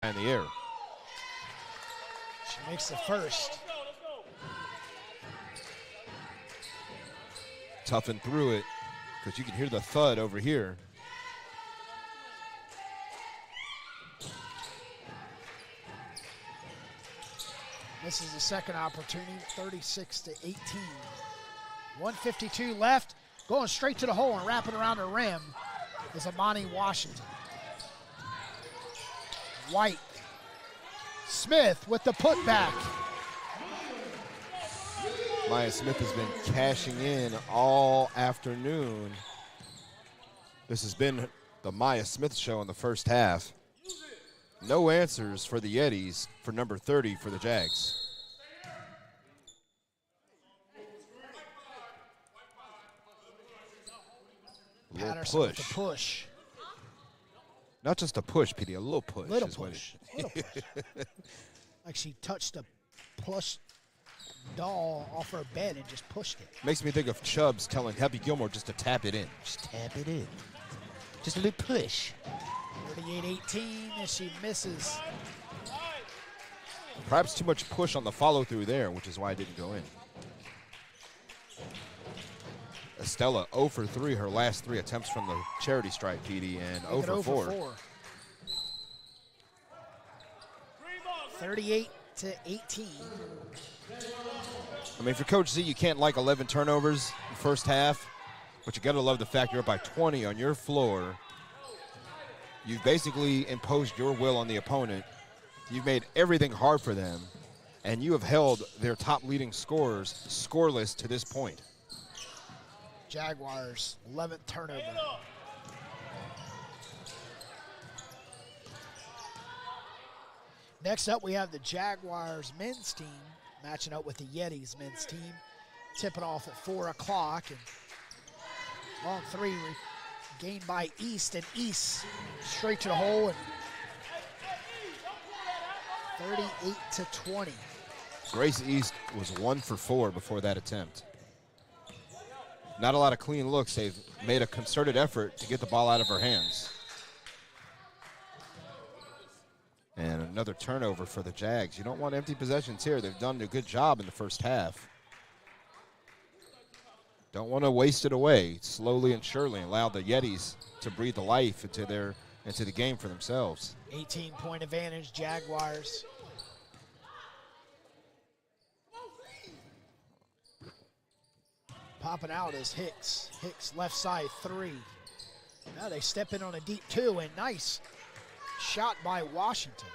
in the air. She makes the first. Toughen through it because you can hear the thud over here. This is the second opportunity, 36-18. 152 left, going straight to the hole and wrapping around the rim is Amani Washington. White. Smith with the putback. Maya Smith has been cashing in all afternoon. This has been the Maya Smith show in the first half. No answers for the Yetis for number 30 for the Jags. Patterson with the push. Not just a push, PD, a little push. Little push. Like she touched a plush doll off her bed and just pushed it. Makes me think of Chubbs telling Happy Gilmore just to tap it in. Just tap it in. Just a little push. 38-18 as she misses. Perhaps too much push on the follow-through there, which is why it didn't go in. Estella 0 for 3, her last 3 attempts from the charity stripe, PD, and 0 for 4. 38-18. I mean, for Coach Z, you can't like 11 turnovers in the first half, but you got to love the fact you're up by 20 on your floor. You've basically imposed your will on the opponent. You've made everything hard for them, and you have held their top leading scorers scoreless to this point. Jaguars, 11th turnover. Next up, we have the Jaguars men's team matching up with the Yetis men's team. Tipping off at 4 o'clock. And long three gained by East, and East straight to the hole. And 38-20. Grace East was 1 for 4 before that attempt. Not a lot of clean looks. They've made a concerted effort to get the ball out of her hands. And another turnover for the Jags. You don't want empty possessions here. They've done a good job in the first half. Don't want to waste it away. Slowly and surely allow the Yetis to breathe the life into the game for themselves. 18-point advantage, Jaguars. Popping out is Hicks. Hicks left side 3. Now they step in on a deep 2, and nice shot by Washington.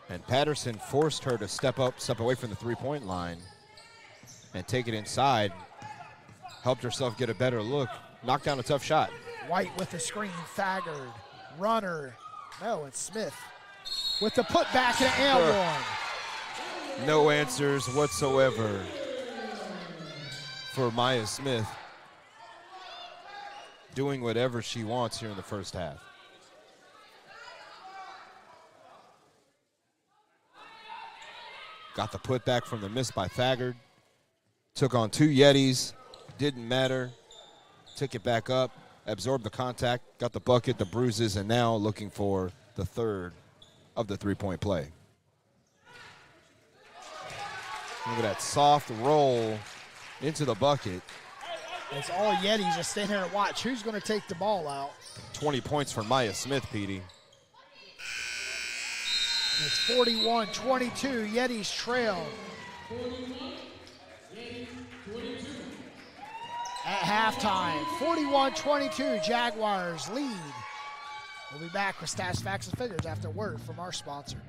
And Patterson forced her to step away from the three-point line and take it inside. Helped herself get a better look. Knocked down a tough shot. White with the screen, Thagard, runner. No, it's Smith with the putback and airborne. No answers whatsoever for Maya Smith, doing whatever she wants here in the first half. Got the putback from the miss by Thagard. Took on 2 Yetis, didn't matter. Took it back up, absorbed the contact, got the bucket, the bruises, and now looking for the third of the three-point play. Look at that soft roll into the bucket. It's all Yetis just stand here and watch. Who's going to take the ball out? 20 points for Maya Smith, Petey. It's 41-22. Yetis trail. At halftime, 41-22. Jaguars lead. We'll be back with stats, facts, and figures after a word from our sponsors.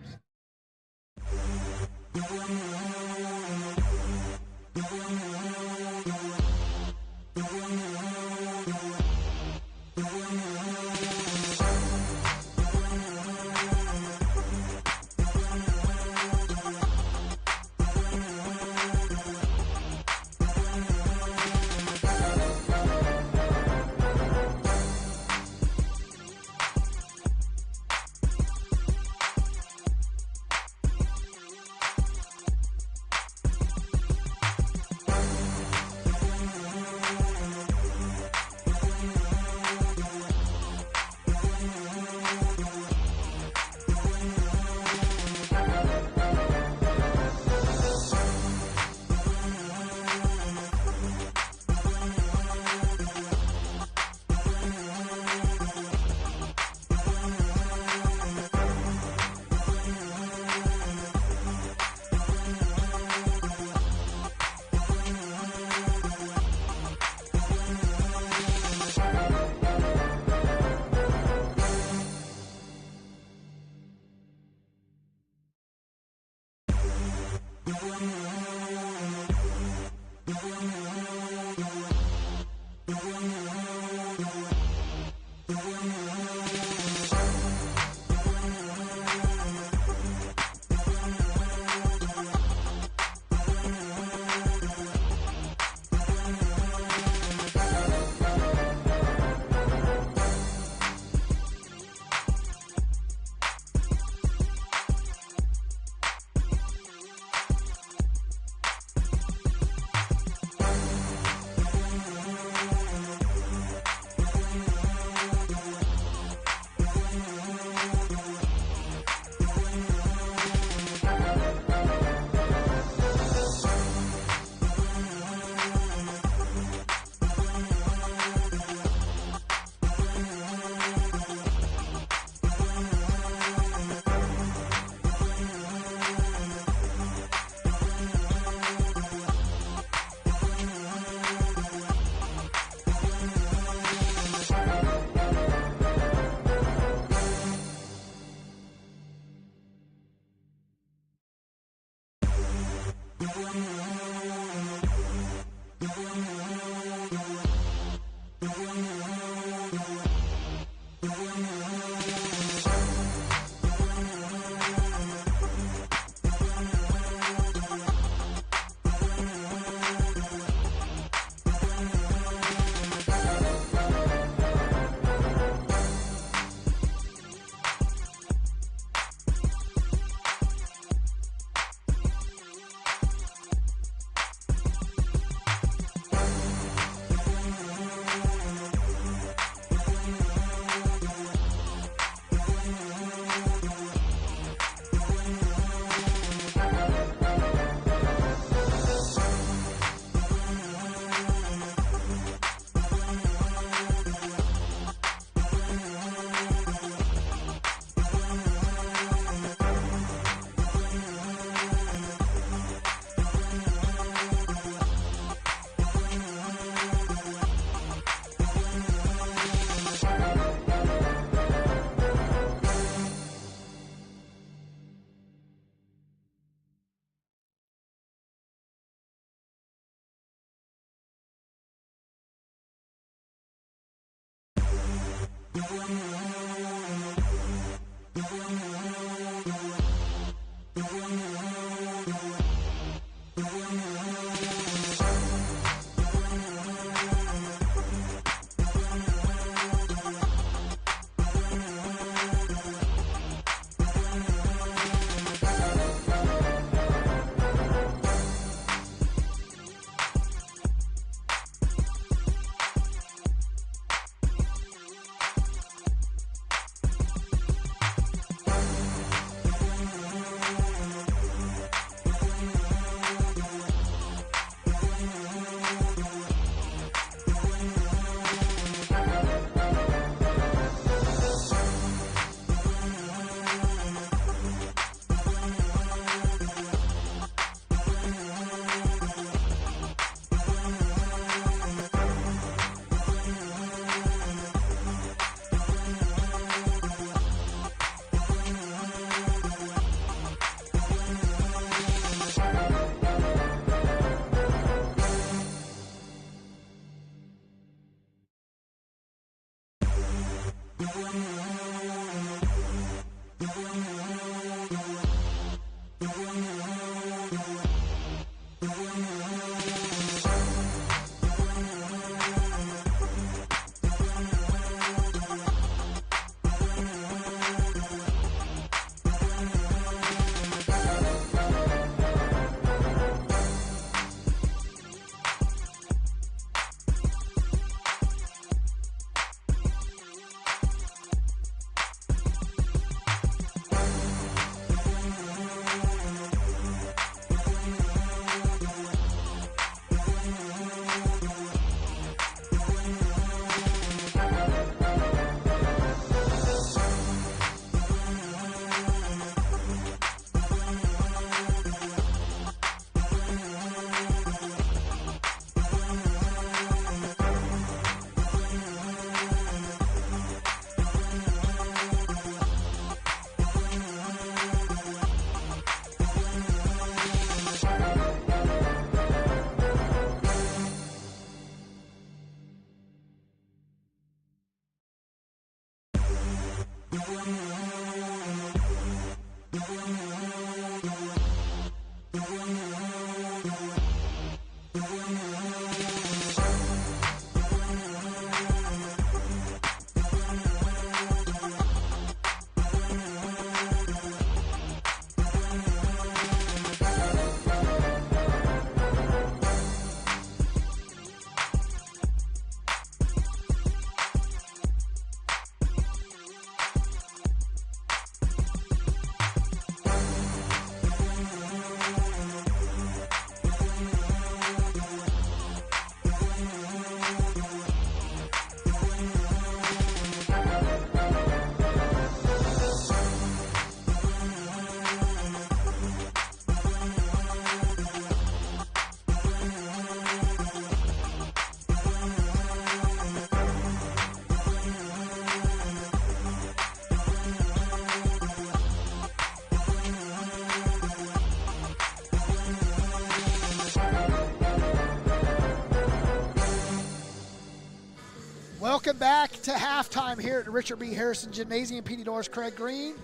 Welcome back to halftime here at the Richard B. Harrison Gymnasium. Petey Norris, Craig Green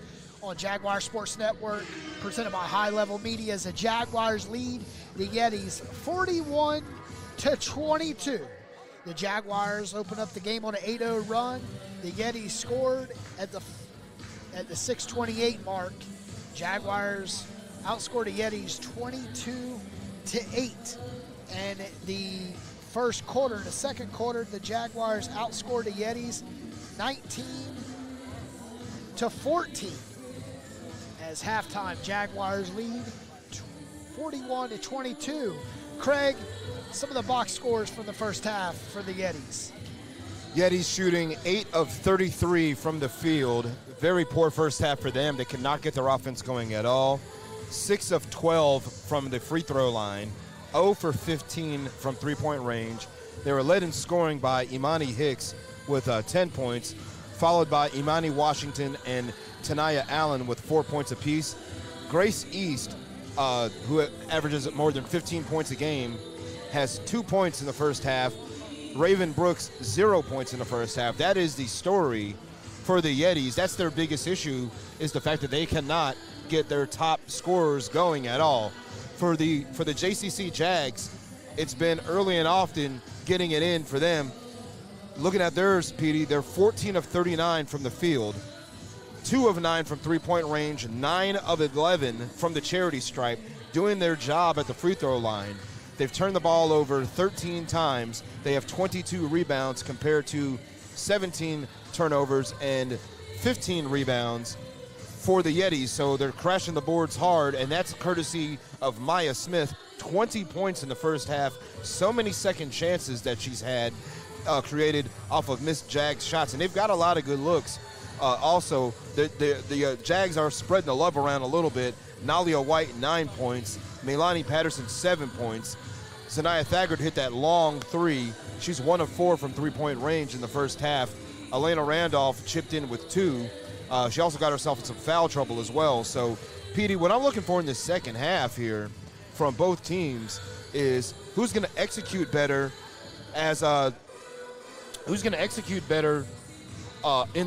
on Jaguar Sports Network, presented by High Level Media. As the Jaguars lead the Yetis 41-22. The Jaguars open up the game on an 8-0 run. The Yetis scored at the 6:28 mark. Jaguars outscored the Yetis 22-8. And the first quarter, in the second quarter, the Jaguars outscored the Yetis 19-14. As halftime, Jaguars lead 41-22. Craig, some of the box scores from the first half for the Yetis. Yetis shooting 8 of 33 from the field. Very poor first half for them. They could not get their offense going at all. 6 of 12 from the free throw line. 0 for 15 from three-point range. They were led in scoring by Imani Hicks with 10 points, followed by Imani Washington and Tanaya Allen with 4 points apiece. Grace East, who averages more than 15 points a game, has 2 points in the first half. Raven Brooks, 0 points in the first half. That is the story for the Yetis. That's their biggest issue, is the fact that they cannot get their top scorers going at all. For the JCC Jags, it's been early and often getting it in for them. Looking at theirs, Petey, they're 14 of 39 from the field, 2 of 9 from three-point range, 9 of 11 from the charity stripe, doing their job at the free throw line. They've turned the ball over 13 times. They have 22 rebounds compared to 17 turnovers and 15 rebounds for the Yetis. So they're crashing the boards hard, and that's courtesy of Maya Smith. 20 points in the first half. So many second chances that she's had created off of missed Jags shots, and they've got a lot of good looks. Also, the Jags are spreading the love around a little bit. Nalia White, 9 points. Melanie Patterson, 7 points. Sanaya Thagard hit that long three. She's 1 of 4 from three-point range in the first half. Elena Randolph chipped in with 2. She also got herself in some foul trouble as well. So, Petey, what I'm looking for in the second half here from both teams is who's going to execute better in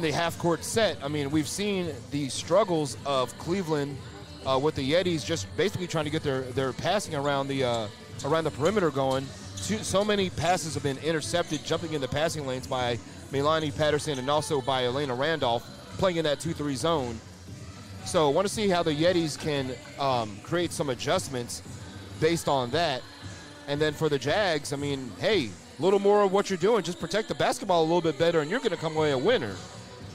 the half-court set. I mean, we've seen the struggles of Cleveland with the Yetis just basically trying to get their passing around the perimeter going. So many passes have been intercepted, jumping in the passing lanes by Melanie Patterson and also by Elena Randolph, playing in that 2-3 zone. So I want to see how the Yetis can create some adjustments based on that. And then for the Jags, I mean, hey, a little more of what you're doing. Just protect the basketball a little bit better, and you're going to come away a winner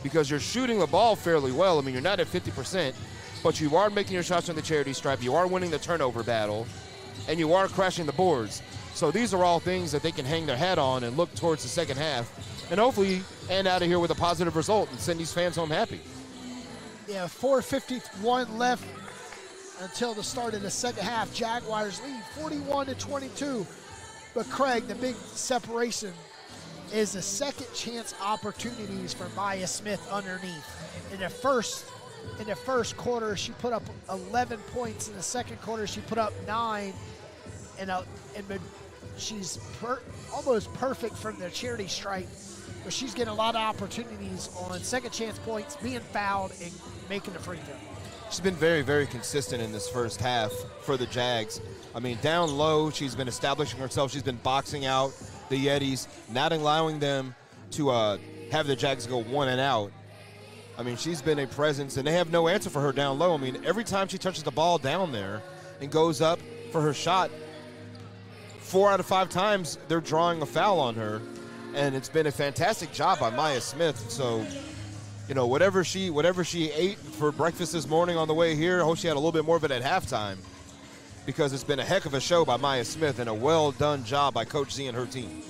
because you're shooting the ball fairly well. I mean, you're not at 50%, but you are making your shots on the charity stripe. You are winning the turnover battle, and you are crashing the boards. So these are all things that they can hang their hat on and look towards the second half and hopefully end out of here with a positive result and send these fans home happy. Yeah, 4:51 left until the start of the second half. Jaguars lead 41-22. But Craig, the big separation is the second chance opportunities for Maya Smith underneath. In the first quarter, she put up 11 points. In the second quarter, she put up 9. And she's almost perfect from the charity stripe. But she's getting a lot of opportunities on second chance points, being fouled, and making the free throw. She's been very, very consistent in this first half for the Jags. I mean, down low, she's been establishing herself. She's been boxing out the Yetis, not allowing them to have the Jags go one and out. I mean, she's been a presence, and they have no answer for her down low. I mean, every time she touches the ball down there and goes up for her shot, 4 out of 5 times they're drawing a foul on her, and it's been a fantastic job by Maya Smith. So, you know, whatever she ate for breakfast this morning on the way here, I hope she had a little bit more of it at halftime, because it's been a heck of a show by Maya Smith and a well-done job by Coach Z and her team.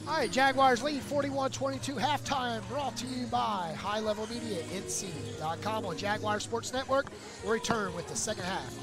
All right, Jaguars lead 41-22 halftime, brought to you by High Level Media, NC.com on Jaguar Sports Network. We'll return with the second half.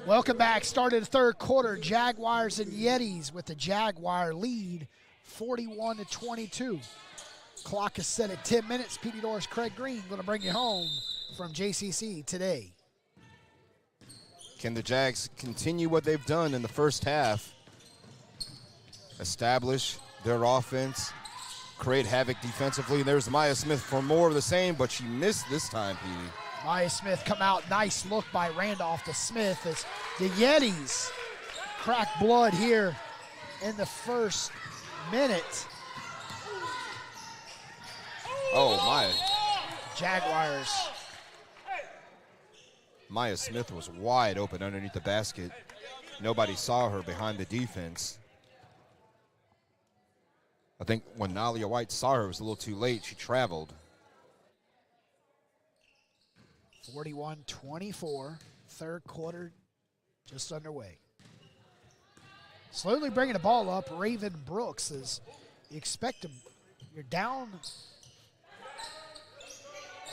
Welcome back. Started the third quarter. Jaguars and Yetis with the Jaguar lead, 41-22. Clock is set at 10 minutes. PD Doors Craig Green going to bring you home from JCC today. Can the Jags continue what they've done in the first half? Establish their offense, create havoc defensively. There's Maya Smith for more of the same, but she missed this time, PD. Maya Smith come out. Nice look by Randolph to Smith as the Yetis crack blood here in the first minute. Oh, Maya. Jaguars. Maya Smith was wide open underneath the basket. Nobody saw her behind the defense. I think when Nalia White saw her, it was a little too late. She traveled. 41-24, third quarter just underway. Slowly bringing the ball up, Raven Brooks, as you expect you're down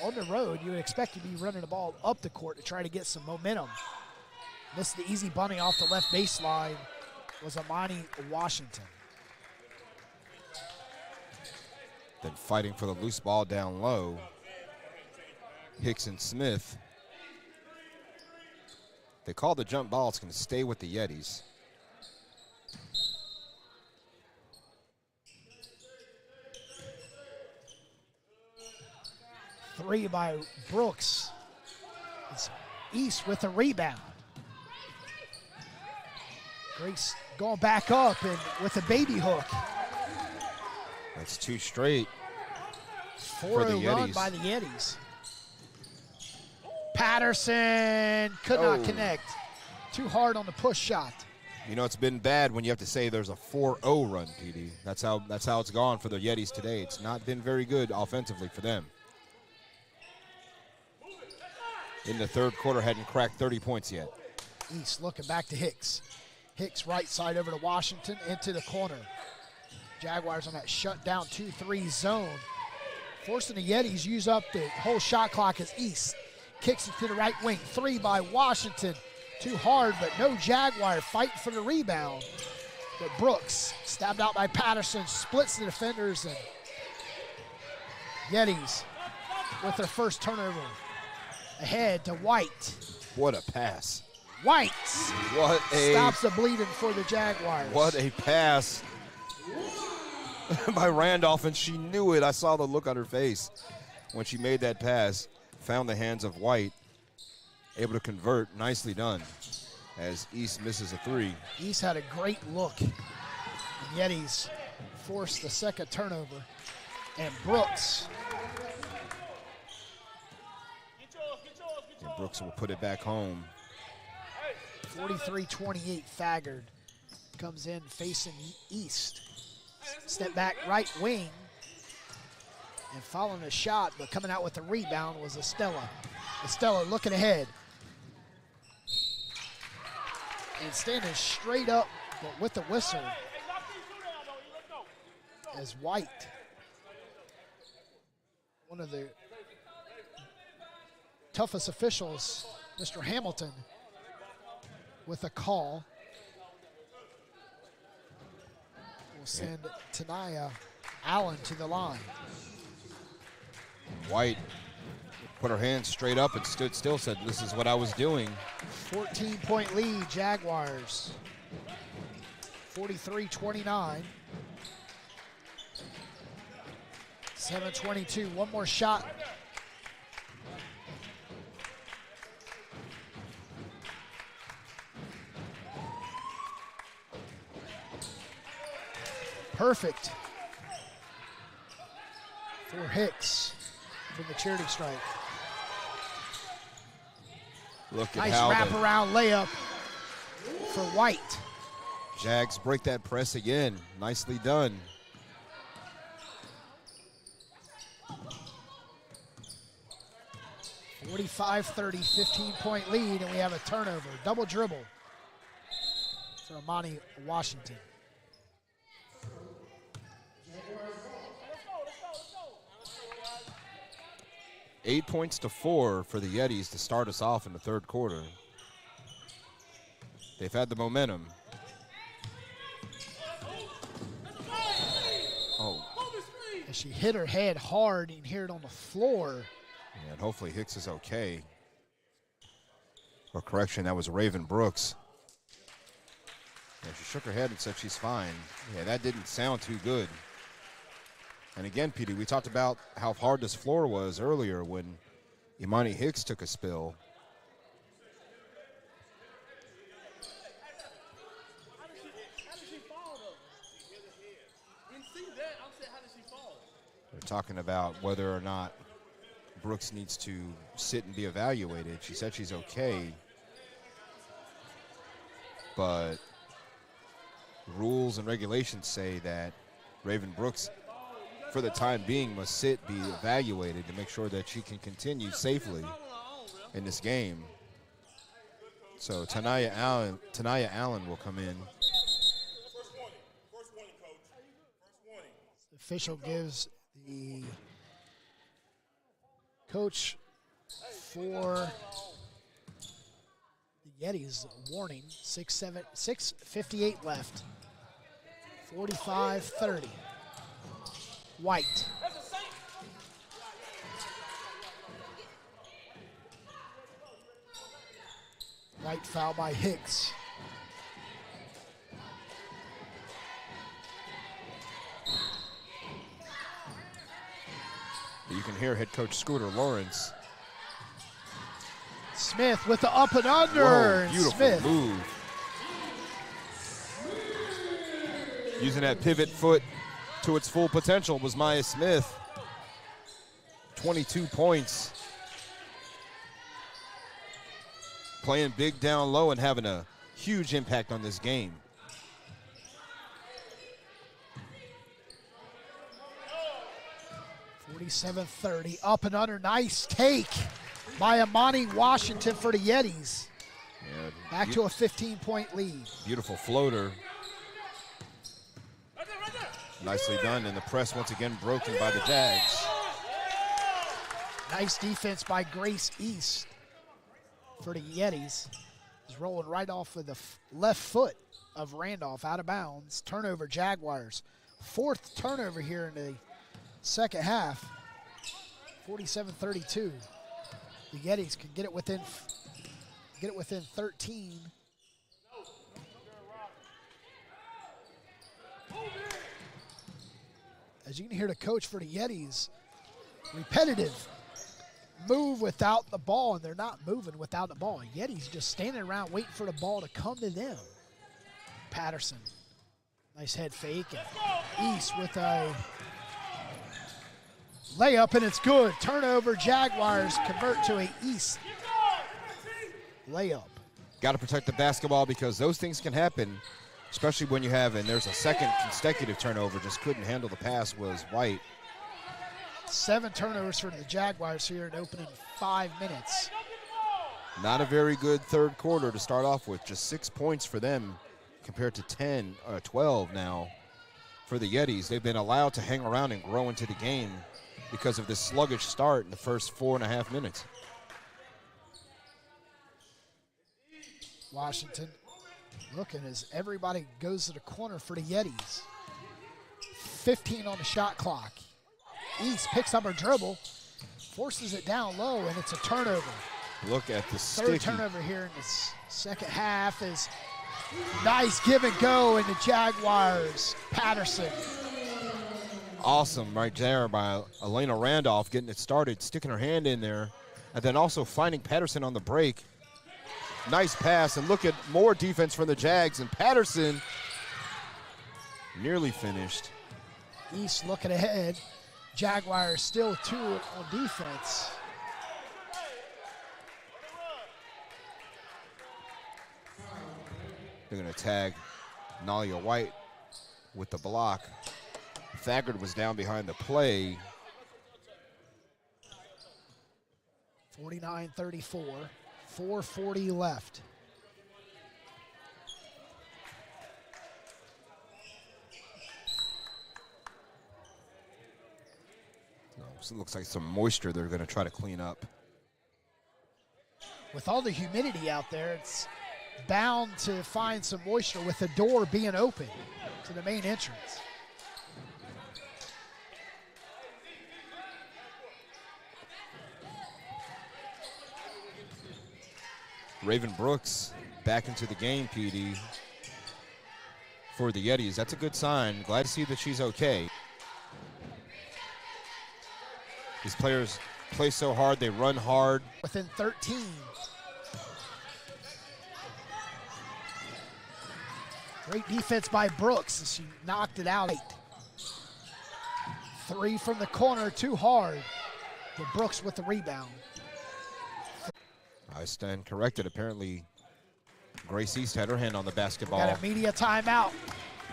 on the road, you would expect to be running the ball up the court to try to get some momentum. Missed the easy bunny off the left baseline was Amani Washington. Then fighting for the loose ball down low. Hicks and Smith. They call the jump ball. It's going to stay with the Yetis. Three by Brooks. It's East with a rebound. Grace going back up and with a baby hook. That's two straight for the 4-0 run Yetis. by the Yetis. Patterson could not connect. Too hard on the push shot. You know, it's been bad when you have to say there's a 4-0 run, PD. That's how it's gone for the Yetis today. It's not been very good offensively for them. In the third quarter, hadn't cracked 30 points yet. East looking back to Hicks. Hicks right side over to Washington into the corner. Jaguars on that shutdown 2-3 zone. Forcing the Yetis use up the whole shot clock as East kicks it to the right wing. Three by Washington. Too hard, but no Jaguar fighting for the rebound. But Brooks stabbed out by Patterson, splits the defenders, and Yetis with their first turnover. Ahead to White. What a pass. White stops the bleeding for the Jaguars. What a pass by Randolph, and she knew it. I saw the look on her face when she made that pass. Found the hands of White, able to convert. Nicely done as East misses a three. East had a great look. And Yetis forced the second turnover. And Brooks. And Brooks will put it back home. 43-28, Thagard comes in facing East. Step back right wing. And following a shot, but coming out with the rebound was Estella. Estella looking ahead. And standing straight up, but with the whistle, as White, one of the toughest officials, Mr. Hamilton, with a call. will send Tanaya Allen to the line. White put her hands straight up and stood still, said, "This is what I was doing." 14-point lead, Jaguars. 43-29. 7:22, one more shot. Perfect for Hicks from the charity strike. Look at Nice how wraparound layup for White. Jags break that press again. Nicely done. (45-30), 15-point lead, and we have a turnover. Double dribble for Amani Washington. Eight points to 4 for the Yetis to start us off in the third quarter. They've had the momentum. Oh. And she hit her head hard. You can hear it on the floor. And hopefully Hicks is okay. Or correction, that was Raven Brooks. Yeah, she shook her head and said she's fine. Yeah, that didn't sound too good. And again, Petey, we talked about how hard this floor was earlier when Imani Hicks took a spill. They're talking about whether or not Brooks needs to sit and be evaluated. She said she's okay, but rules and regulations say that Raven Brooks, for the time being, must sit, be evaluated to make sure that she can continue safely in this game. So Tanaya Allen will come in. The official gives the coach for the Yetis a warning. 6:58 left. 45-30. White. White foul by Hicks. You can hear head coach Scooter Lawrence. Smith with the up and under. Whoa, beautiful Smith. move. Using that pivot foot to its full potential was Maya Smith. 22 points. Playing big down low and having a huge impact on this game. $47-30, up and under, nice take by Amani Washington for the Yetis. Yeah, Back to a 15-point lead. Beautiful floater. Nicely done, and the press once again broken by the Jags. Nice defense by Grace East for the Yetis. He's rolling right off of the left foot of Randolph, out of bounds. Turnover, Jaguars. Fourth turnover here in the second half. 47-32. The Yetis can get it within 13. As you can hear the coach for the Yetis, repetitive move without the ball, and they're not moving without the ball. Yetis just standing around waiting for the ball to come to them. Patterson, nice head fake, and East with a layup, and it's good. Turnover, Jaguars convert to a East layup. Got to protect the basketball because those things can happen, especially when you have, and there's a second consecutive turnover, just couldn't handle the pass, was White. 7 turnovers for the Jaguars here in opening 5 minutes. Not a very good third quarter to start off with. Just 6 points for them compared to 12 now for the Yetis. They've been allowed to hang around and grow into the game because of this sluggish start in the first 4.5 minutes. Washington looking as everybody goes to the corner for the Yetis. 15 on the shot clock. East picks up her dribble, forces it down low, and it's a turnover. Look at the sticky. Third turnover here in the second half is nice give and go in the Jaguars. Patterson. Awesome right there by Elena Randolph, getting it started, sticking her hand in there, and then also finding Patterson on the break. Nice pass, and look at more defense from the Jags, and Patterson nearly finished. East looking ahead. Jaguars still 2 on defense. They're going to tag Nalia White with the block. Thagard was down behind the play. 49-34, 4:40 left. So it looks like some moisture they're going to try to clean up. With all the humidity out there, it's bound to find some moisture with the door being open to the main entrance. Raven Brooks back into the game, PD, for the Yetis. That's a good sign. Glad to see that she's okay. These players play so hard, they run hard. Within 13. Great defense by Brooks as she knocked it out. 3 from the corner, too hard. But Brooks with the rebound. I stand corrected. Apparently, Grace East had her hand on the basketball. Got a media timeout.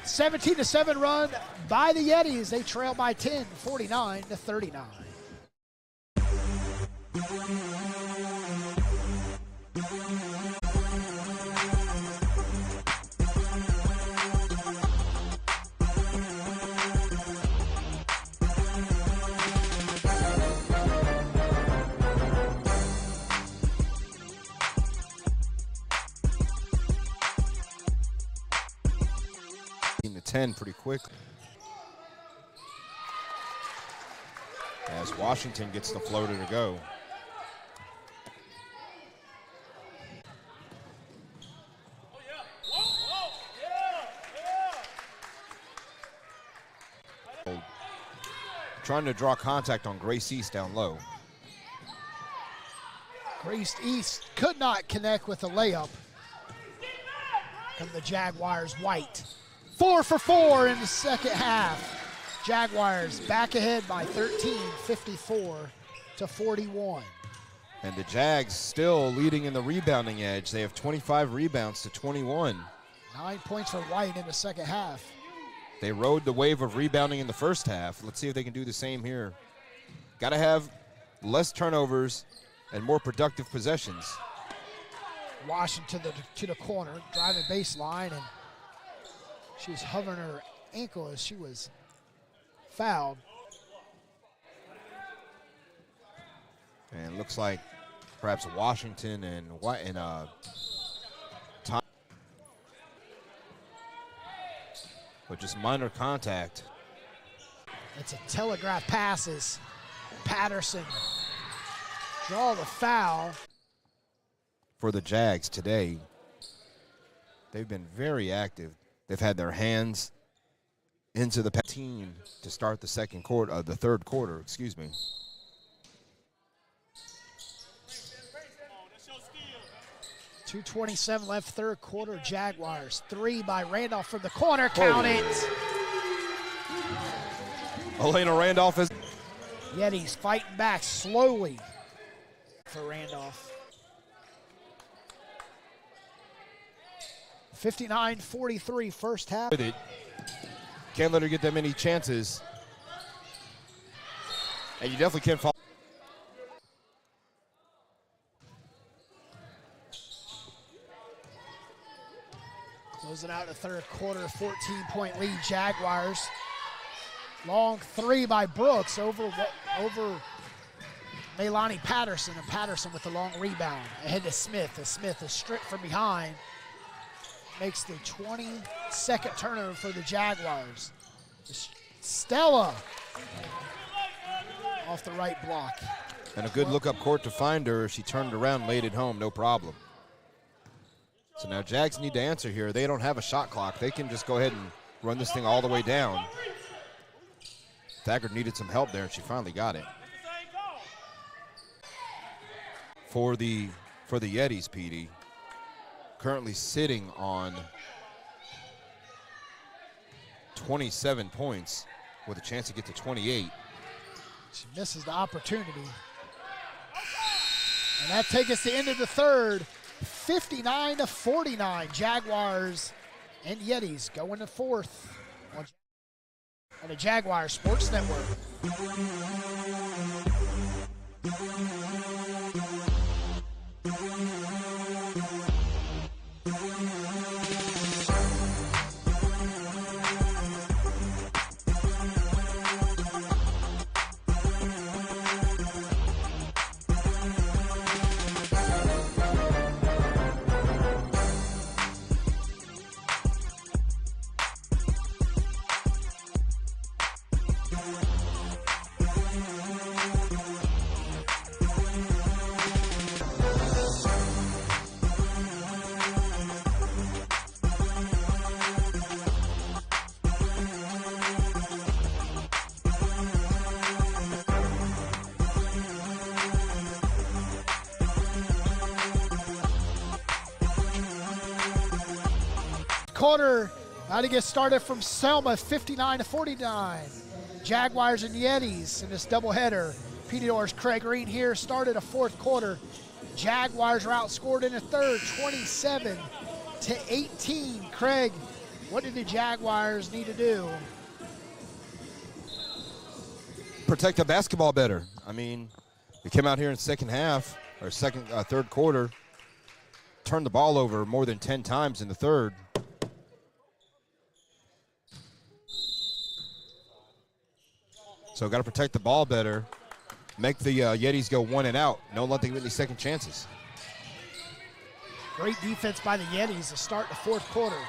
17-7 run by the Yetis. They trail by 10, 49-39. To 10 pretty quickly. As Washington gets the floater to go. Trying to draw contact on Grace East down low. Grace East could not connect with a layup. Come the Jaguars. White. 4 for 4 in the second half. Jaguars back ahead by 13, 54-41. And the Jags still leading in the rebounding edge. They have 25 rebounds to 21. 9 points for White in the second half. They rode the wave of rebounding in the first half. Let's see if they can do the same here. Got to have less turnovers and more productive possessions. Washington to the corner, driving baseline, and she was hovering her ankle as she was fouled. And it looks like perhaps Washington and Tom, but just minor contact. It's a telegraph passes. Patterson draw the foul. For the Jags today, they've been very active. They've had their hands into the team to start the third quarter, excuse me. .227 left, third quarter. Jaguars. 3 by Randolph from the corner. Count it. Elena Randolph is. Yetis fighting back slowly for Randolph. 59-43 first half. With it. Can't let her get that many chances. And you definitely can't fall. Closing out the third quarter, 14-point lead, Jaguars. Long 3 by Brooks over Leilani Patterson, and Patterson with the long rebound. Ahead to Smith, as Smith is stripped from behind. Makes the 22nd turnover for the Jaguars. Stella off the right block. And a good look up court to find her. She turned around, laid it home, no problem. So now Jags need to answer here. They don't have a shot clock. They can just go ahead and run this thing all the way down. Thacker needed some help there, and she finally got it. For the Yetis, PD, currently sitting on 27 points with a chance to get to 28. She misses the opportunity. And that takes us to the end of the third, 59-49. Jaguars and Yetis go into fourth on the Jaguar Sports Network. Quarter about to get started from Selma, 59-49. Jaguars and Yetis in this doubleheader. PDR's Craig Green here started a fourth quarter. Jaguars are outscored in the third, 27-18. Craig, what did the Jaguars need to do? Protect the basketball better. I mean, we came out here in second half, or third quarter, turned the ball over more than 10 times in the third. So got to protect the ball better, make the Yetis go one and out. Don't let them get any second chances. Great defense by the Yetis to start the fourth quarter.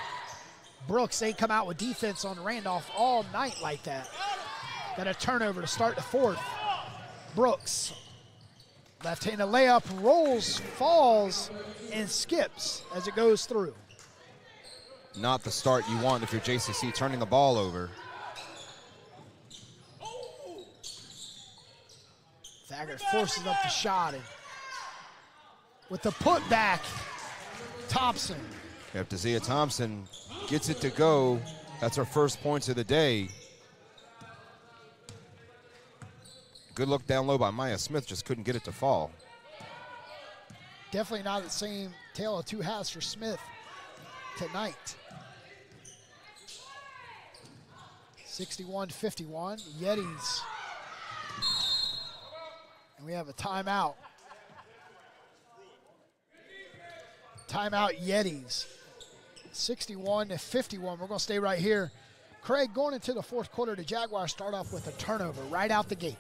Brooks ain't come out with defense on Randolph all night like that. Got a turnover to start the fourth. Brooks, left-handed layup, rolls, falls, and skips as it goes through. Not the start you want if you're JCC, turning the ball over. Thacker forces up the shot, and with the putback, Thompson. Yep, Tazia Thompson gets it to go. That's her first points of the day. Good look down low by Maya Smith, just couldn't get it to fall. Definitely not the same tale of two halves for Smith tonight. 61-51, Yetis. And we have a timeout. Timeout, Yetis. 61-51. We're going to stay right here. Craig, going into the fourth quarter, the Jaguars start off with a turnover right out the gate.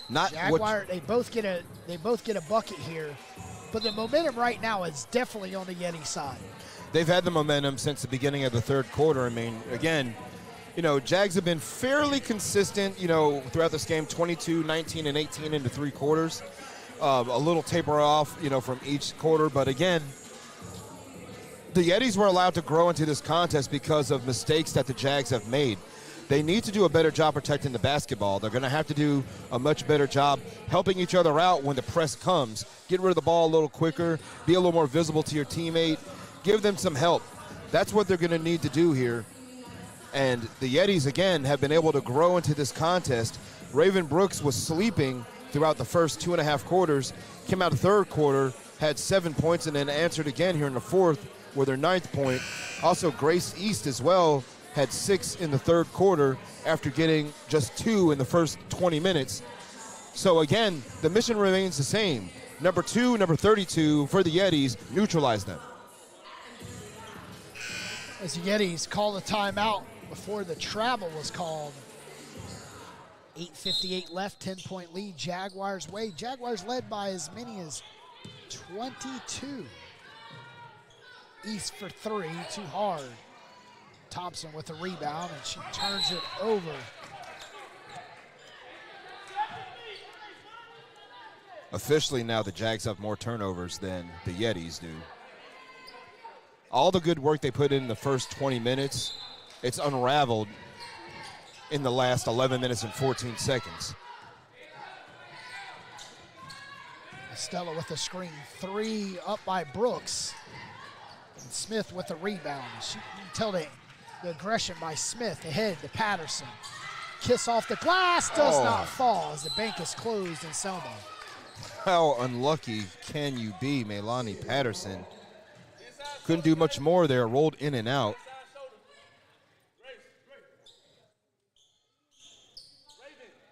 They both get a bucket here, but the momentum right now is definitely on the Yeti side. They've had the momentum since the beginning of the third quarter. I mean, again, you know, Jags have been fairly consistent, you know, throughout this game, 22, 19, and 18 into three quarters. A little taper off, you know, from each quarter. But again, the Yetis were allowed to grow into this contest because of mistakes that the Jags have made. They need to do a better job protecting the basketball. They're going to have to do a much better job helping each other out when the press comes. Get rid of the ball a little quicker, be a little more visible to your teammate, give them some help. That's what they're going to need to do here. And the Yetis, again, have been able to grow into this contest. Raven Brooks was sleeping throughout the first 2.5 quarters, came out the third quarter, had 7 points, and then answered again here in the fourth with her 9th point. Also, Grace East as well had 6 in the third quarter after getting just 2 in the first 20 minutes. So again, the mission remains the same. Number 2, number 32 for the Yetis, neutralize them. As the Yetis call the timeout before the travel was called. 8:58 left, 10-point lead, Jaguars way. Jaguars led by as many as 22. East for 3, too hard. Thompson with the rebound, and she turns it over. Officially now the Jags have more turnovers than the Yetis do. All the good work they put in the first 20 minutes, it's unraveled in the last 11 minutes and 14 seconds. Estella with the screen. 3 up by Brooks. And Smith with the rebound. You can tell the aggression by Smith ahead to Patterson. Kiss off the glass, does not fall as the bank is closed in Selma. How unlucky can you be, Melani Patterson? Couldn't do much more there, rolled in and out.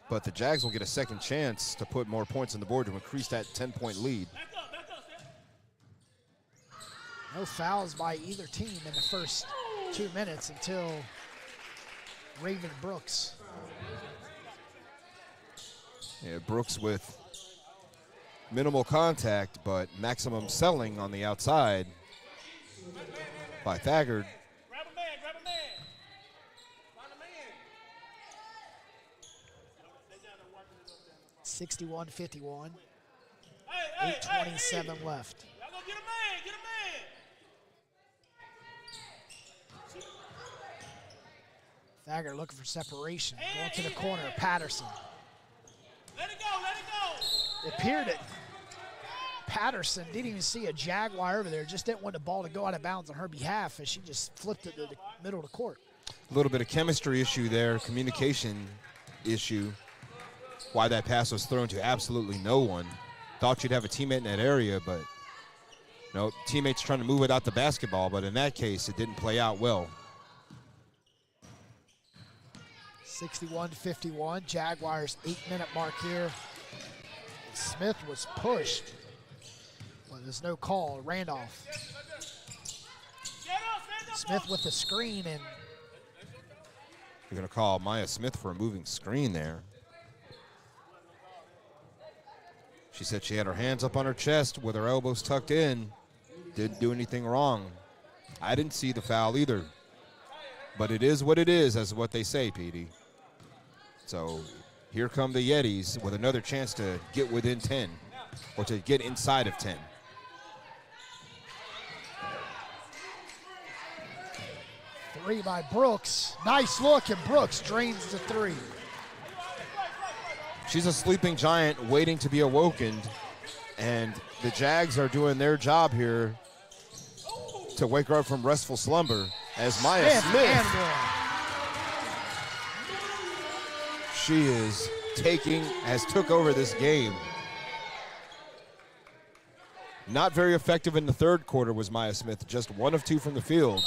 But the Jags will get a second chance to put more points on the board to increase that 10-point lead. No fouls by either team in the first 2 minutes until Raven Brooks. Yeah, Brooks with minimal contact, but maximum selling on the outside by Thagard. 61-51. 8:27 left. Thagard looking for separation. Going to the corner. Patterson. Let it go. It appeared that Patterson didn't even see a Jaguar over there. Just didn't want the ball to go out of bounds on her behalf as she just flipped it to the middle of the court. A little bit of chemistry issue there, communication issue. Why that pass was thrown to absolutely no one. Thought you'd have a teammate in that area, but no, teammates trying to move without the basketball, but in that case, it didn't play out well. 61-51, Jaguars 8-minute mark here. Smith was pushed, but there's no call. Randolph. Smith with the screen, and you're going to call Maya Smith for a moving screen there. She said she had her hands up on her chest with her elbows tucked in. Didn't do anything wrong. I didn't see the foul either. But it is what it is, as what they say, Petey. So here come the Yetis with another chance to get within 10 or to get inside of 10. Three by Brooks. Nice look, and Brooks drains the three. She's a sleeping giant waiting to be awoken, and the Jags are doing their job here to wake her up from restful slumber as Maya Smith. She is took over this game. Not very effective in the third quarter was Maya Smith, just 1 of 2 from the field.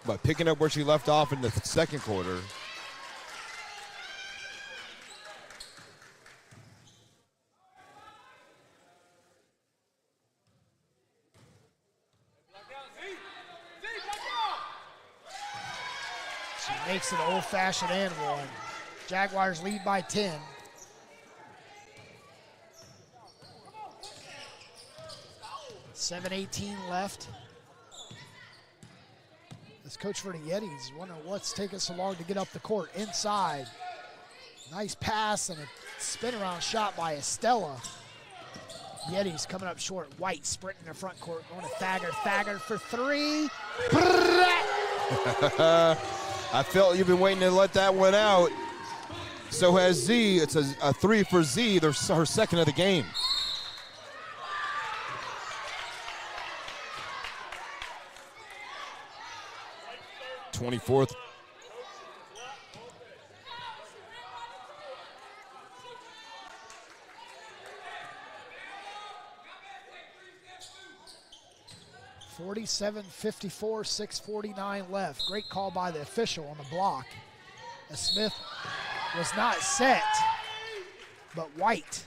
But picking up where she left off in the second quarter. She makes it an old-fashioned and one. Jaguars lead by 10. $7:18 left. This coach for the Yetis wondering what's taking so long to get up the court. Inside. Nice pass and a spin around shot by Estella. Yetis coming up short. White sprinting in the front court. Going to Thagard. Thagard for three. I felt you've been waiting to let that one out. So has Z. It's a 3 for Z. They're her second of the game. '24th. $47-54, 6:49 left. Great call by the official on the block. As Smith was not set, but White.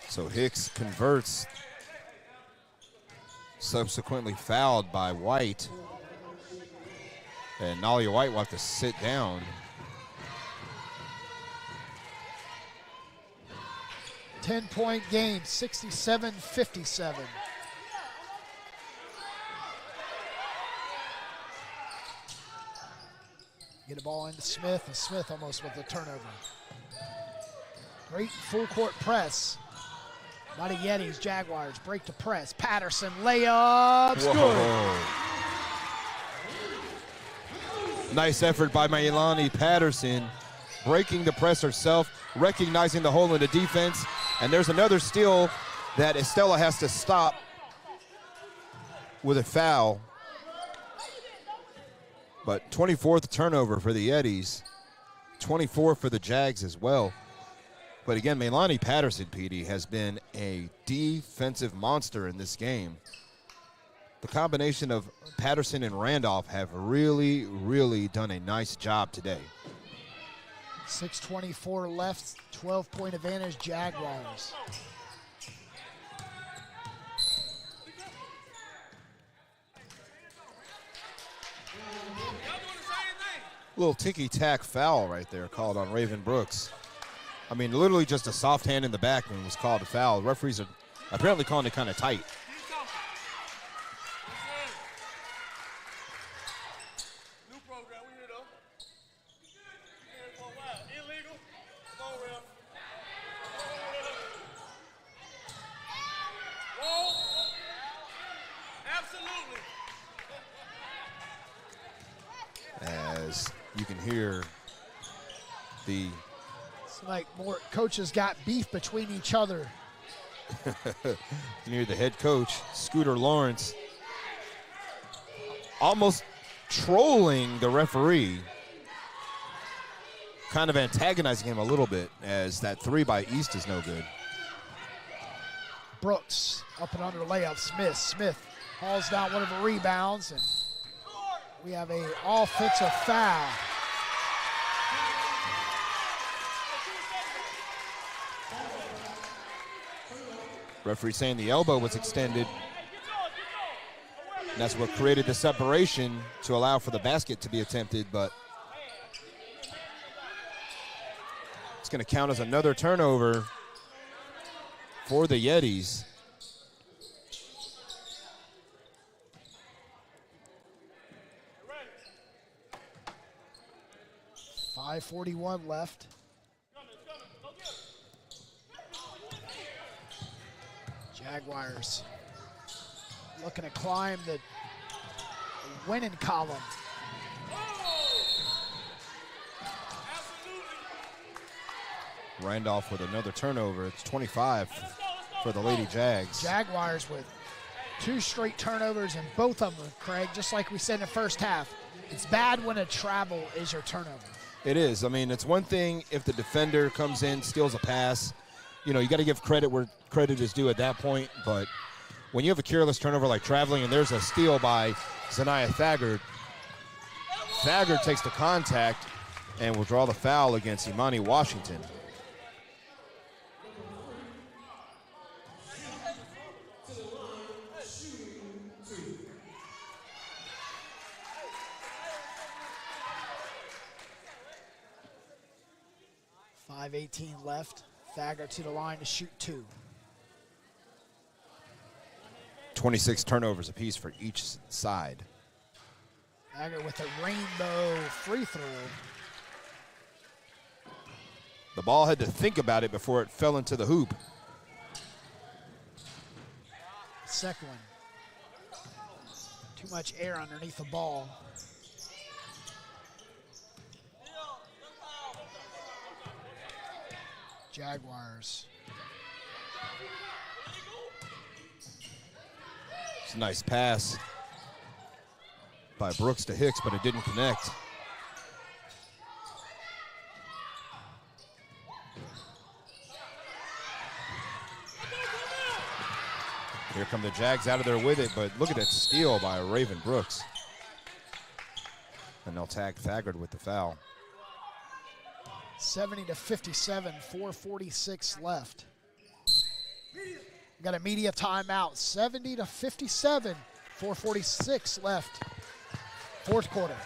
So Hicks converts, subsequently fouled by White. And Nalia White will have to sit down. 10-point game, 67-57. Get a ball into Smith, and Smith almost with the turnover. Great full court press by the Yetis. Jaguars break to press. Patterson layups, good. Nice effort by Mailani Patterson, breaking the press herself, recognizing the hole in the defense, and there's another steal that Estella has to stop with a foul. But 24th turnover for the Yetis, 24 for the Jags as well. But again, Mailani Patterson, PD, has been a defensive monster in this game. The combination of Patterson and Randolph have really, really done a nice job today. 6:24 left, 12-point advantage, Jaguars. Little ticky-tack foul right there called on Raven Brooks. I mean, literally just a soft hand in the back when it was called a foul. The referees are apparently calling it kind of tight. New program, we here though. Illegal. Come on, Real. Whoa. Absolutely. As you can hear the It's like more coaches got beef between each other. you can hear the head coach, Scooter Lawrence, almost trolling the referee, kind of antagonizing him a little bit, as that three by East is no good. Brooks up and under layup. Smith hauls down one of the rebounds, and we have a offensive foul. Referee saying the elbow was extended. And that's what created the separation to allow for the basket to be attempted, but it's going to count as another turnover for the Yetis. .541 left. Jaguars looking to climb the winning column. Randolph with another turnover. It's 25 for the Lady Jags. Jaguars with 2 straight turnovers, and both of them, Craig, just like we said in the first half, it's bad when a travel is your turnover. It is. I mean, it's one thing if the defender comes in, steals a pass. You know, you got to give credit where credit is due at that point. But when you have a careless turnover like traveling and there's a steal by Zanaya Thagard, Thagard takes the contact and will draw the foul against Imani Washington. .518 left. Thagard to the line to shoot 2. 26 turnovers apiece for each side. Thagard with a rainbow free throw. The ball had to think about it before it fell into the hoop. Second one. Too much air underneath the ball. Jaguars. It's a nice pass by Brooks to Hicks, but it didn't connect. Here come the Jags out of there with it, but look at that steal by Raven Brooks. And they'll tag Thagard with the foul. 70-57, 4:46 left. Got a media timeout. 70-57, 4:46 left. Fourth quarter.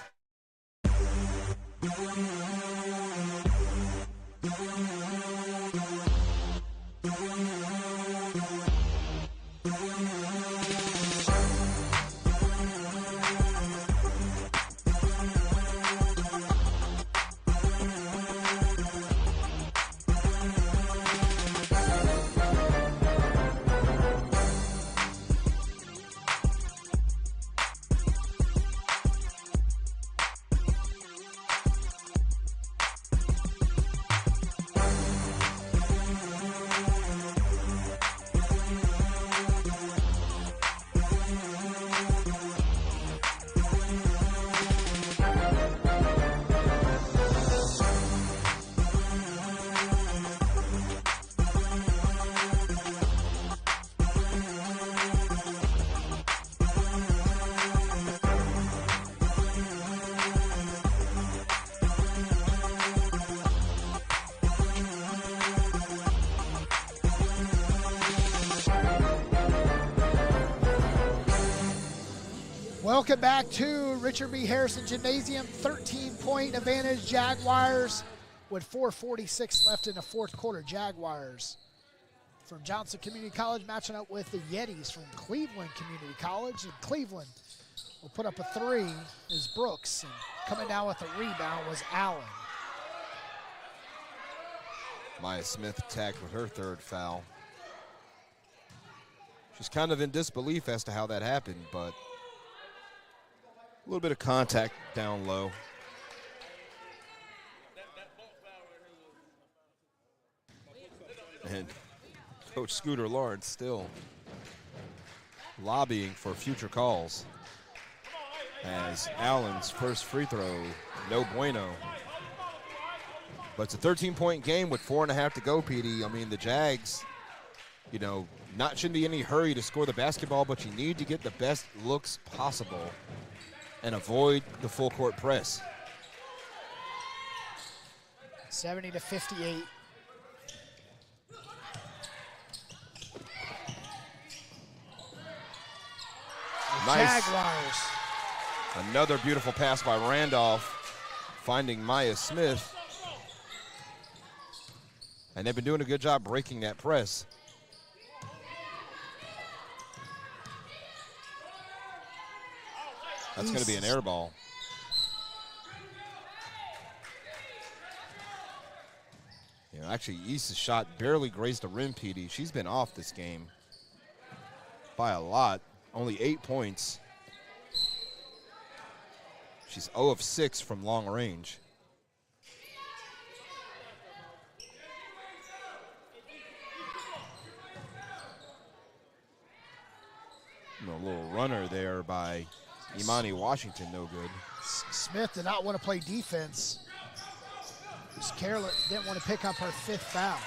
Welcome back to Richard B. Harrison Gymnasium. 13-point advantage Jaguars with 4:46 left in the fourth quarter. Jaguars from Johnston Community College matching up with the Yetis from Cleveland Community College. And Cleveland will put up a three is Brooks. And coming down with a rebound was Allen. Maya Smith attacked with her third foul. She's kind of in disbelief as to how that happened, but a little bit of contact down low. And Coach Scooter Lawrence still lobbying for future calls as Allen's first free throw, no bueno. But it's a 13-point game with 4.5 to go, PD. I mean, the Jags, you know, shouldn't be any hurry to score the basketball, but you need to get the best looks possible and avoid the full court press. 70-58. Nice. Jaguars. Another beautiful pass by Randolph, finding Maya Smith. And they've been doing a good job breaking that press. That's going to be an air ball. You know, actually, East's shot barely grazed the rim, PD. She's been off this game by a lot. Only 8 points. She's 0 of 6 from long range. A little runner there by Imani Washington, no good. Smith did not want to play defense. Just careless, didn't want to pick up her 5th foul.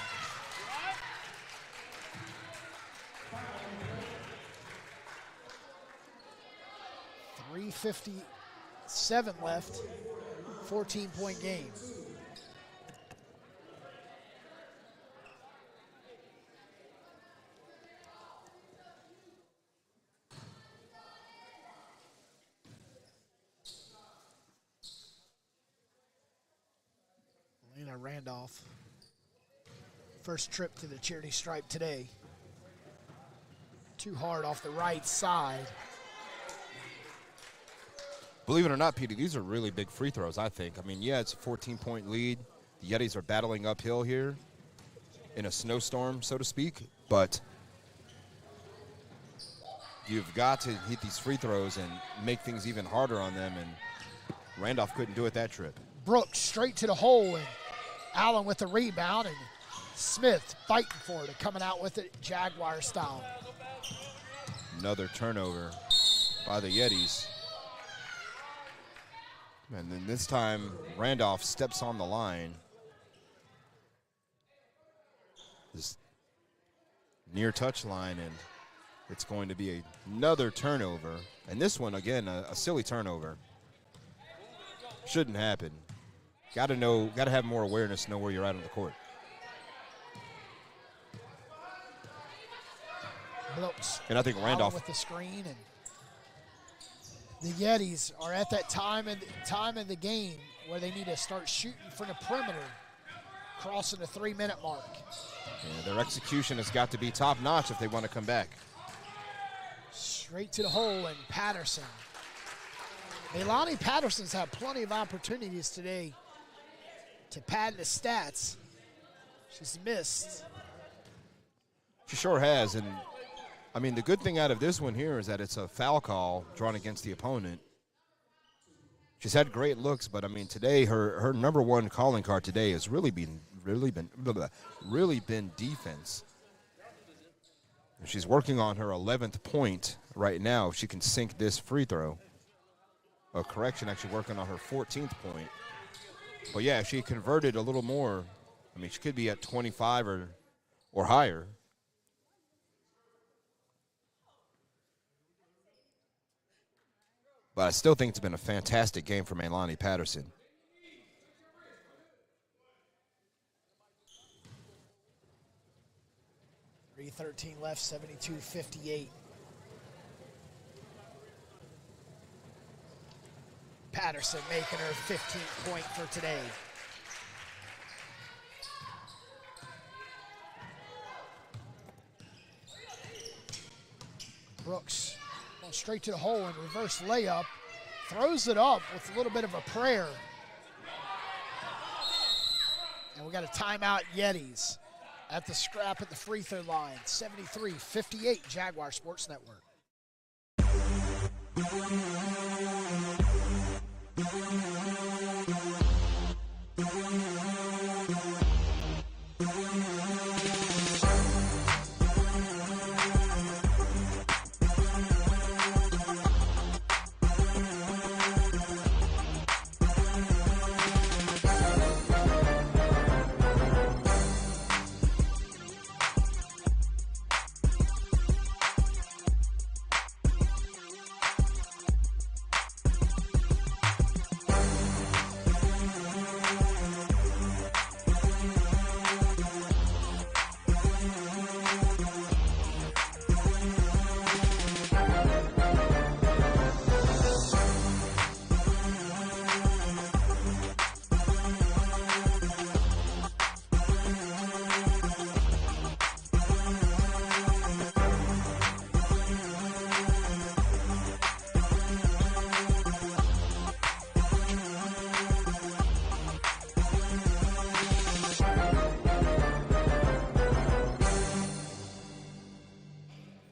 .357 left, 14-point game. Randolph. First trip to the charity stripe today. Too hard off the right side. Believe it or not, Peter, these are really big free throws, I think. I mean, yeah, it's a 14-point lead. The Yetis are battling uphill here in a snowstorm, so to speak. But you've got to hit these free throws and make things even harder on them. And Randolph couldn't do it that trip. Brooks straight to the hole, and Allen with the rebound, and Smith fighting for it and coming out with it Jaguar style. Another turnover by the Yetis. And then this time, Randolph steps on the line. This near touch line, and it's going to be another turnover. And this one, again, a silly turnover. Shouldn't happen. Got to have more awareness, know where you're at on the court. Brooks. And I think Randolph with the screen, and the Yetis are at that time in the game where they need to start shooting from the perimeter, crossing the 3-minute mark. Yeah, their execution has got to be top notch if they want to come back. Straight to the hole, and Patterson. Leilani Patterson's had plenty of opportunities today to pad the stats. She's missed. She sure has, and I mean, the good thing out of this one here is that it's a foul call drawn against the opponent. She's had great looks, but I mean, today her number one calling card today has really been defense. She's working on her 11th point right now. If she can sink this free throw. A correction, actually working on her 14th point. But yeah, if she converted a little more, I mean, she could be at 25 or higher. But I still think it's been a fantastic game for Leilani Patterson. .313 left, 72-58. Patterson making her 15th point for today. Brooks going straight to the hole and reverse layup. Throws it up with a little bit of a prayer. And we got a timeout, Yetis, at the scrap at the free throw line. 73-58, Jaguar Sports Network.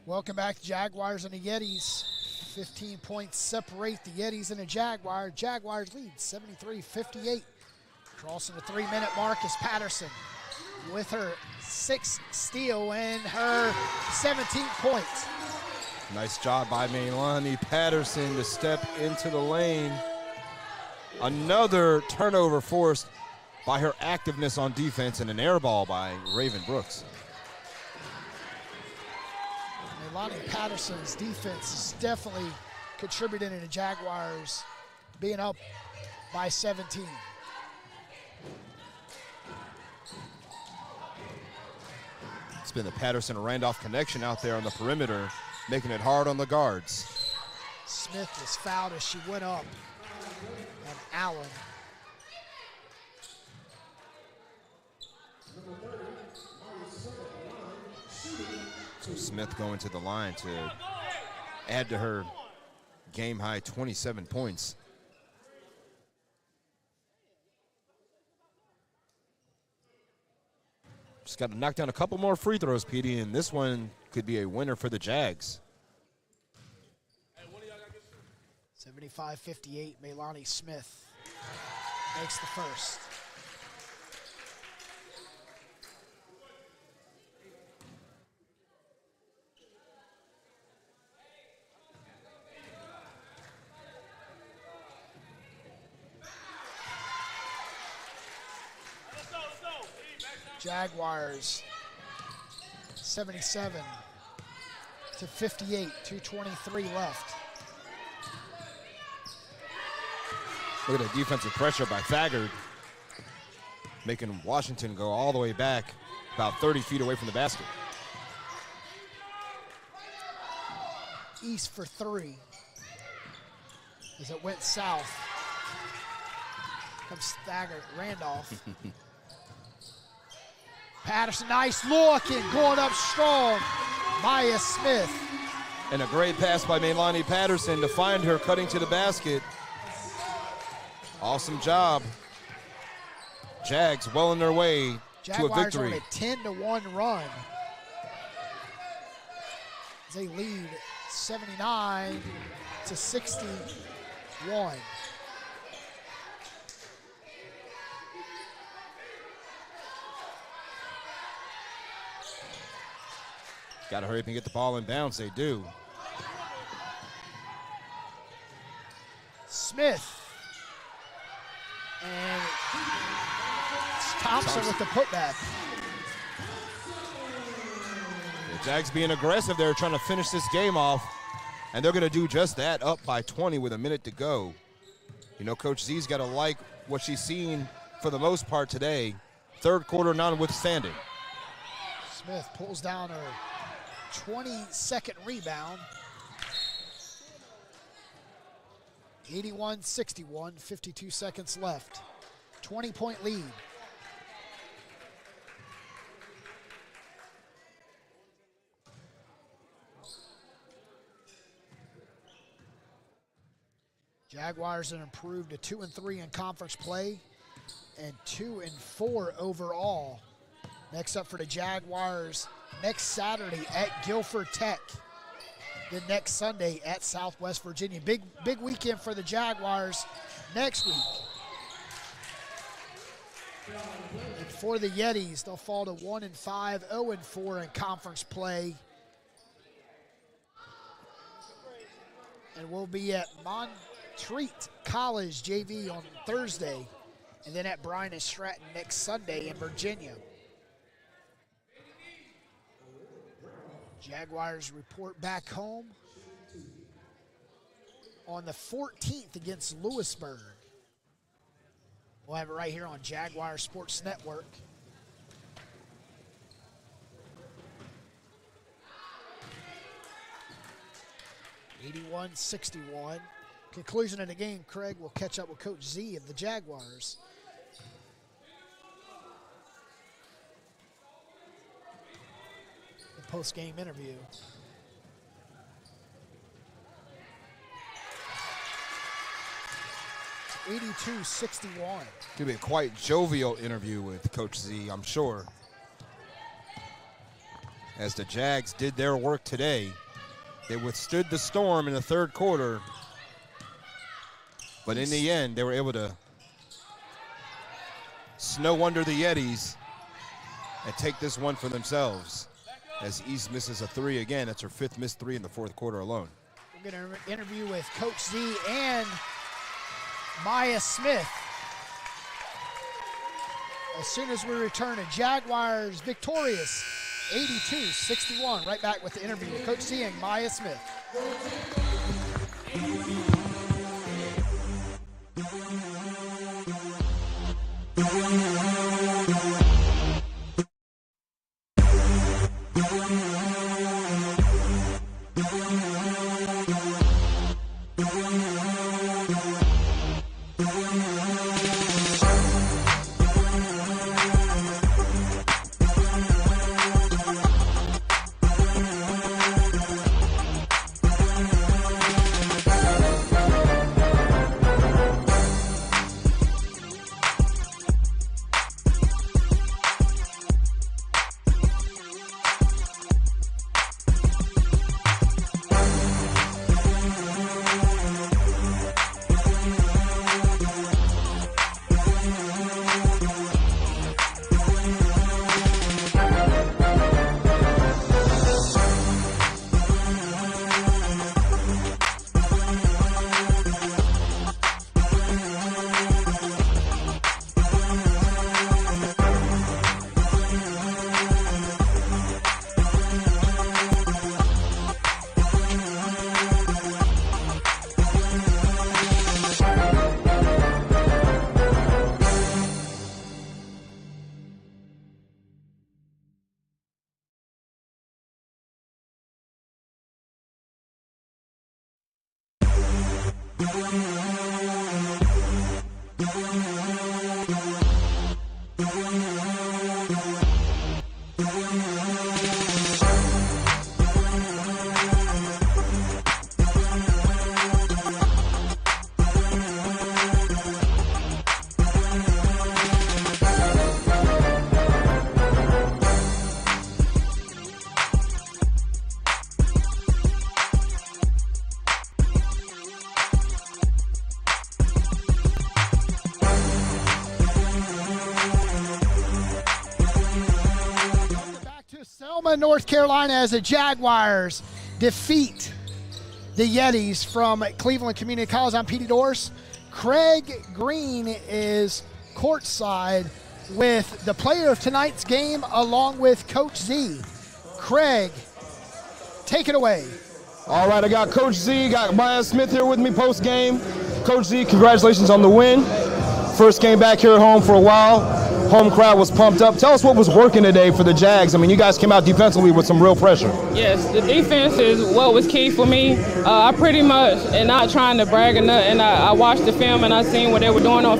Welcome back, Jaguars and the Yetis. 15 points separate the Yetis and the Jaguars. Jaguars lead 73-58. Crossing the 3-minute mark is Patterson with her 6th steal and her 17th point. Nice job by Meilani Patterson to step into the lane. Another turnover forced by her activeness on defense and an air ball by Raven Brooks. Meilani Patterson's defense is definitely contributing to the Jaguars being up by 17. It's been the Patterson-Randolph connection out there on the perimeter, making it hard on the guards. Smith was fouled as she went up on Allen. So Smith going to the line to add to her game-high 27 points. Just got to knock down a couple more free throws, Petey, and this one could be a winner for the Jags. 75-58, Meilani Smith makes the first. Jaguars 77-58, 2:23 left. Look at the defensive pressure by Thagard, making Washington go all the way back about 30 feet away from the basket. East for three as it went south. Comes Thagard, Randolph. Patterson, nice look, and going up strong, Maya Smith. And a great pass by Meilani Patterson to find her cutting to the basket. Awesome job. Jags well on their way to a victory. Jaguars on a 10-1 run. They lead 79-61. Got to hurry up and get the ball in bounds. They do. Smith. And Thompson with the putback. The Jags being aggressive there, trying to finish this game off. And they're going to do just that, up by 20 with a minute to go. You know, Coach Z's got to like what she's seen for the most part today. Third quarter notwithstanding. Smith pulls down her 22nd rebound. 81-61, 52 seconds left. 20-point lead. Jaguars have improved to 2-3 in conference play and 2-4 overall. Next up for the Jaguars next Saturday at Guilford Tech. Then next Sunday at Southwest Virginia. Big weekend for the Jaguars next week. And for the Yetis, they'll fall to 1-5, 0-4 in conference play. And we'll be at Montreat College JV on Thursday, and then at Bryan and Stratton next Sunday in Virginia. Jaguars report back home on the 14th against Lewisburg. We'll have it right here on Jaguar Sports Network. (81-61). Conclusion of the game, Craig will catch up with Coach Z of the Jaguars. The post-game interview. (82-61). Could be a quite jovial interview with Coach Z, I'm sure. As the Jags did their work today, they withstood the storm in the third quarter, but in the end, they were able to snow under the Yetis and take this one for themselves. As East misses a three again, that's her fifth missed three in the fourth quarter alone. We're going to interview with Coach Z and Maya Smith as soon as we return. To Jaguars victorious 82-61. Right back with the interview with Coach Z and Maya Smith. North Carolina as the Jaguars defeat the Yetis from Cleveland Community College. I'm Petey Dorse. Craig Green is courtside with the player of tonight's game along with Coach Z. Craig, take it away. All right, I got Coach Z, got Maya Smith here with me post-game. Coach Z, congratulations on the win. First game back here at home for a while. home crowd was pumped up. Tell us what was working today for the Jags. I mean, you guys came out defensively with some real pressure. Yes, the defense is what was key for me. I pretty much, and not trying to brag or nothing, I watched the film and I seen what they were doing on